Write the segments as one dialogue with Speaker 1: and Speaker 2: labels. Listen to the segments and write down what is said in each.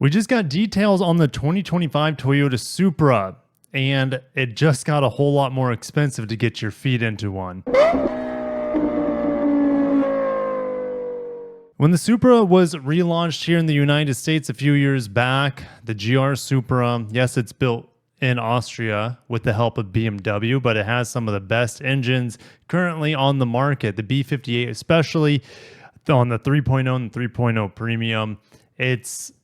Speaker 1: We just got details on the 2025 Toyota Supra, and it just got a whole lot more expensive to get your feet into one. When the Supra was relaunched here in the United States a few years back, the GR Supra, yes, it's built in Austria with the help of BMW, but it has some of the best engines currently on the market. The B58, especially on the 3.0 and 3.0 Premium, it's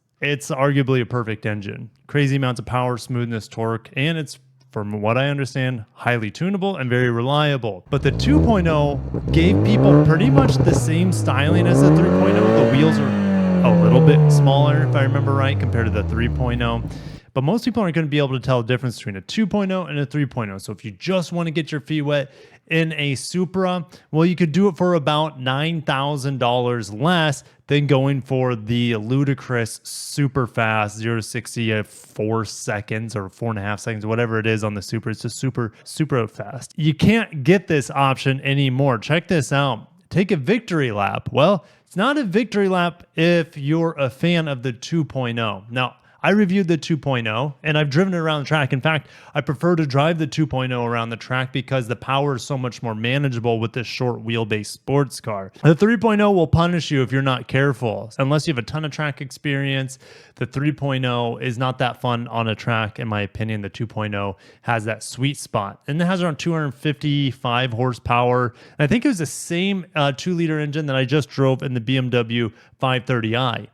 Speaker 1: arguably a perfect engine. Crazy amounts of power, smoothness, torque, and it's, from what I understand, highly tunable and very reliable. But the 2.0 gave people pretty much the same styling as the 3.0. The wheels are a little bit smaller, if I remember right, compared to the 3.0. But most people aren't going to be able to tell the difference between a 2.0 and a 3.0. So if you just want to get your feet wet in a Supra, well, you could do it for about $9,000 less than going for the ludicrous super fast 0 to 60 at 4 seconds or 4.5 seconds, whatever it is on the Supra. It's just super fast. You can't get this option anymore. Check this out. Take a victory lap. Well, it's not a victory lap if you're a fan of the 2.0. Now, I reviewed the 2.0 and I've driven it around the track. In fact, I prefer to drive the 2.0 around the track because the power is so much more manageable with this short wheelbase sports car. The 3.0 will punish you if you're not careful. Unless you have a ton of track experience, the 3.0 is not that fun on a track, in my opinion. The 2.0 has that sweet spot, and it has around 255 horsepower. And I think it was the same 2-liter engine that I just drove in the BMW 530i.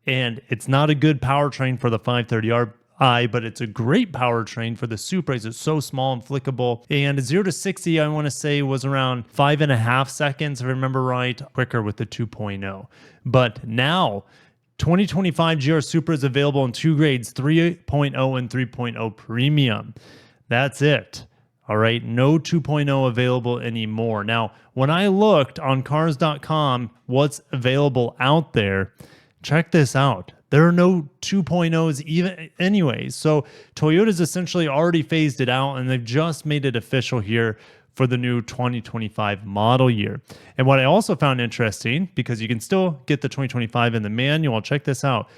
Speaker 1: And it's not a good powertrain for the 530i, but it's a great powertrain for the Supra. It's so small and flickable. And 0 to 60, I want to say, was around 5.5 seconds, if I remember right, quicker with the 2.0. But now, 2025 GR Supra is available in 2 grades, 3.0 and 3.0 Premium. That's it. All right, no 2.0 available anymore. Now, when I looked on cars.com, what's available out there, check this out. There are no 2.0s even anyways. So Toyota's essentially already phased it out, and they've just made it official here for the new 2025 model year. And what I also found interesting, because you can still get the 2025 in the manual, check this out.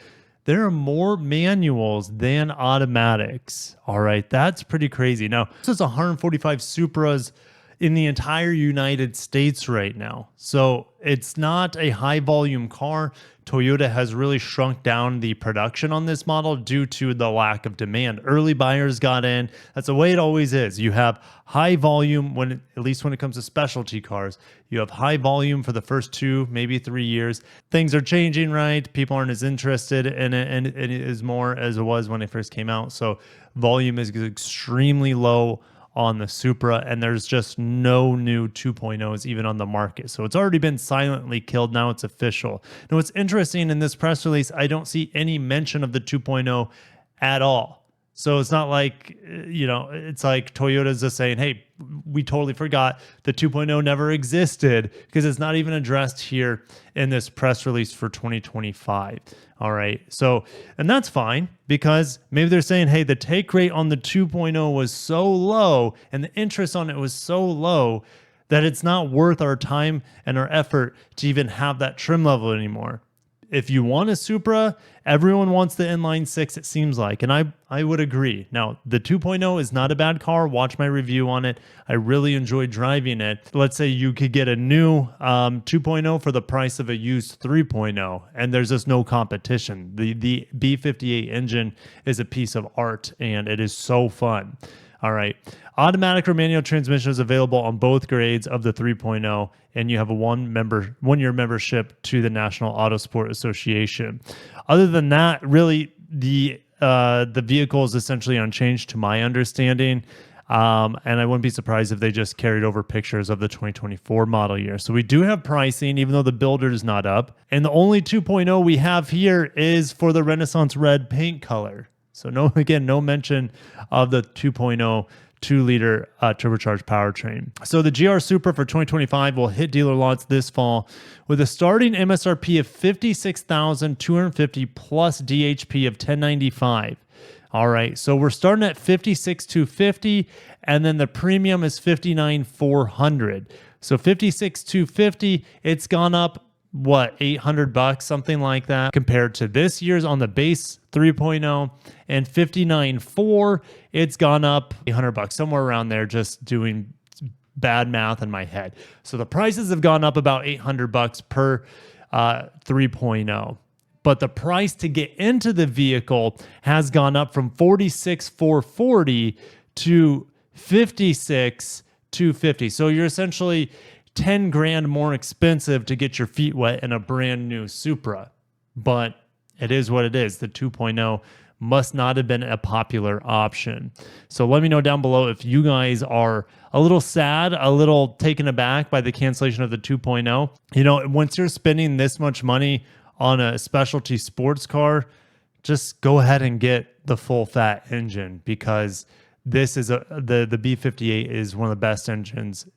Speaker 1: There are more manuals than automatics. All right, that's pretty crazy. Now, this is 145 Supras in the entire United States right now. So it's not a high volume car. Toyota has really shrunk down the production on this model due to the lack of demand. Early buyers got in. That's the way it always is. You have high volume, at least when it comes to specialty cars. You have high volume for the first 2, maybe 3 years. Things are changing, right? People aren't as interested in it, and it is more as it was when it first came out. So volume is extremely low on the Supra, and there's just no new 2.0s even on the market. So it's already been silently killed. Now it's official. Now, what's interesting in this press release, I don't see any mention of the 2.0 at all. So it's not like, it's like Toyota's just saying, hey, we totally forgot the 2.0 never existed, because it's not even addressed here in this press release for 2025. All right. So, and that's fine, because maybe they're saying, hey, the take rate on the 2.0 was so low and the interest on it was so low that it's not worth our time and our effort to even have that trim level anymore. If you want a Supra, everyone wants the inline 6, it seems like, and I would agree. Now, the 2.0 is not a bad car. Watch my review on it. I really enjoyed driving it. Let's say you could get a new 2.0 for the price of a used 3.0, and there's just no competition. The B58 engine is a piece of art, and it is so fun. All right. Automatic or manual transmission is available on both grades of the 3.0, and you have a one-year membership to the National Autosport Association. Other than that, really, the vehicle is essentially unchanged to my understanding, and I wouldn't be surprised if they just carried over pictures of the 2024 model year. So we do have pricing, even though the builder is not up, and the only 2.0 we have here is for the Renaissance Red paint color. So no mention of the 2.0 2-liter turbocharged powertrain. So the GR Supra for 2025 will hit dealer lots this fall with a starting MSRP of $56,250 plus DHP of $1,095. All right, so we're starting at $56,250, and then the premium is $59,400. So $56,250, it's gone up what, $800, something like that, compared to this year's on the base 3.0 and 59.4. It's gone up $800, somewhere around there, just doing bad math in my head. So the prices have gone up about $800 per 3.0. But the price to get into the vehicle has gone up from $46,440 to $56,250. So you're essentially 10 grand more expensive to get your feet wet in a brand new Supra. But it is what it is. The 2.0 must not have been a popular option. So let me know down below if you guys are a little sad, a little taken aback by the cancellation of the 2.0. You know, once you're spending this much money on a specialty sports car, just go ahead and get the full fat engine, because this is the B58 is one of the best engines,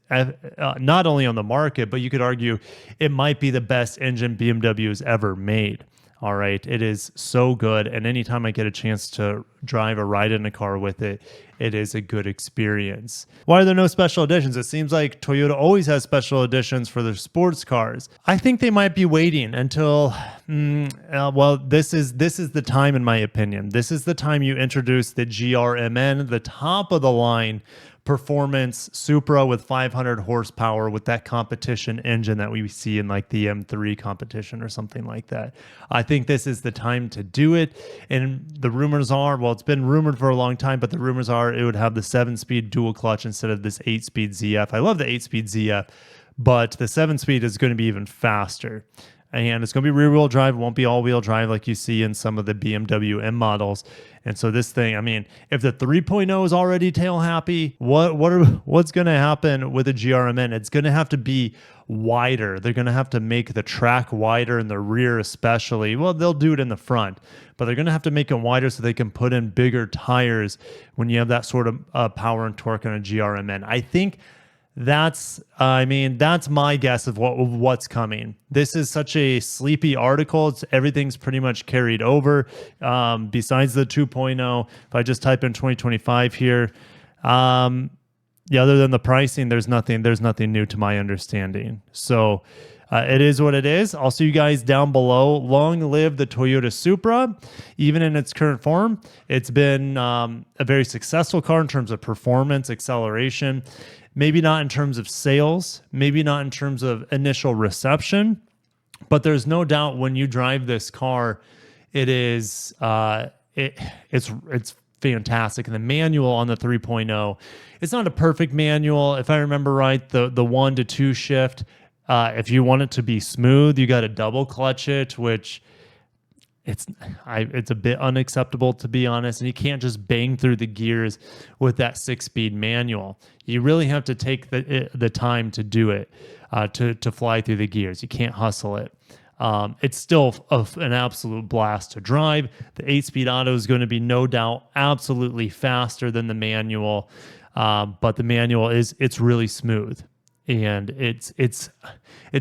Speaker 1: not only on the market, but you could argue it might be the best engine BMW has ever made. All right. It is so good. And anytime I get a chance to drive or ride in a car with it, it is a good experience. Why are there no special editions? It seems like Toyota always has special editions for their sports cars. I think they might be waiting until, well, this is the time, in my opinion. This is the time you introduce the GRMN, the top of the line performance Supra with 500 horsepower with that competition engine that we see in like the M3 competition or something like that. I think this is the time to do it. And the rumors are, well, it's been rumored for a long time, but the rumors are it would have the 7-speed dual clutch instead of this 8-speed ZF. I love the 8-speed ZF, but the 7-speed is going to be even faster. And it's going to be rear-wheel drive. It won't be all-wheel drive like you see in some of the BMW M models. And so this thing, I mean, if the 3.0 is already tail happy, what's going to happen with the GRMN? It's going to have to be wider. They're going to have to make the track wider in the rear especially. Well, they'll do it in the front, but they're going to have to make it wider so they can put in bigger tires when you have that sort of power and torque on a GRMN. I think that's my guess of what's coming. This is such a sleepy article. Everything's pretty much carried over. Besides the 2.0, if I just type in 2025 here, other than the pricing, there's nothing new to my understanding. So it is what it is. I'll see you guys down below. Long live the Toyota Supra. Even in its current form, it's been a very successful car in terms of performance, acceleration. Maybe not in terms of sales, maybe not in terms of initial reception, but there's no doubt when you drive this car, it is it's fantastic. And the manual on the 3.0, it's not a perfect manual. If I remember right, the 1 to 2 shift, if you want it to be smooth, you got to double clutch it, which it's a bit unacceptable, to be honest. And you can't just bang through the gears with that 6-speed manual. You really have to take the time to do it, to fly through the gears. You can't hustle it. It's still an absolute blast to drive. The 8-speed auto is going to be no doubt absolutely faster than the manual, but the manual it's really smooth. And it's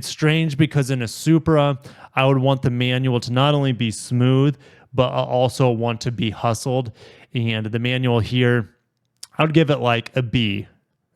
Speaker 1: strange because in a Supra, I would want the manual to not only be smooth, but I also want to be hustled. And the manual here, I would give it like a B.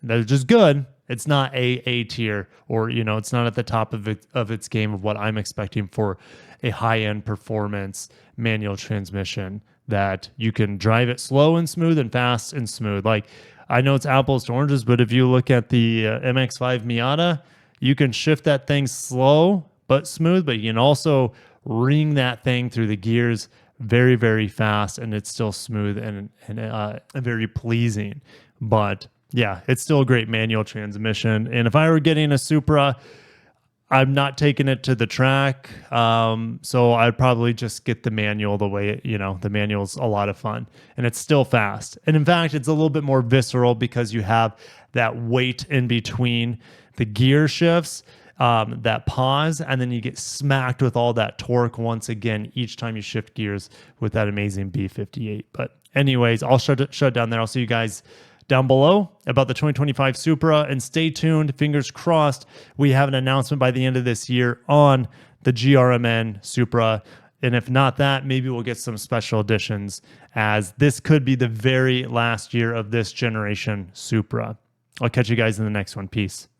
Speaker 1: That's just good. It's not A tier, or it's not at the top of its game of what I'm expecting for a high-end performance manual transmission that you can drive it slow and smooth and fast and smooth. Like, I know it's apples to oranges, but if you look at the MX-5 Miata, you can shift that thing slow but smooth, but you can also ring that thing through the gears very, very fast, and it's still smooth and very pleasing. But yeah, it's still a great manual transmission. And if I were getting a Supra, I'm not taking it to the track, so I'd probably just get the manual the way the manual's a lot of fun, and it's still fast. And in fact, it's a little bit more visceral because you have that weight in between the gear shifts, that pause, and then you get smacked with all that torque once again each time you shift gears with that amazing B58. But anyways, I'll shut it down there. I'll see you guys down below about the 2025 Supra, and stay tuned. Fingers crossed we have an announcement by the end of this year on the GRMN Supra. And if not that, maybe we'll get some special editions, as this could be the very last year of this generation Supra. I'll catch you guys in the next one. Peace.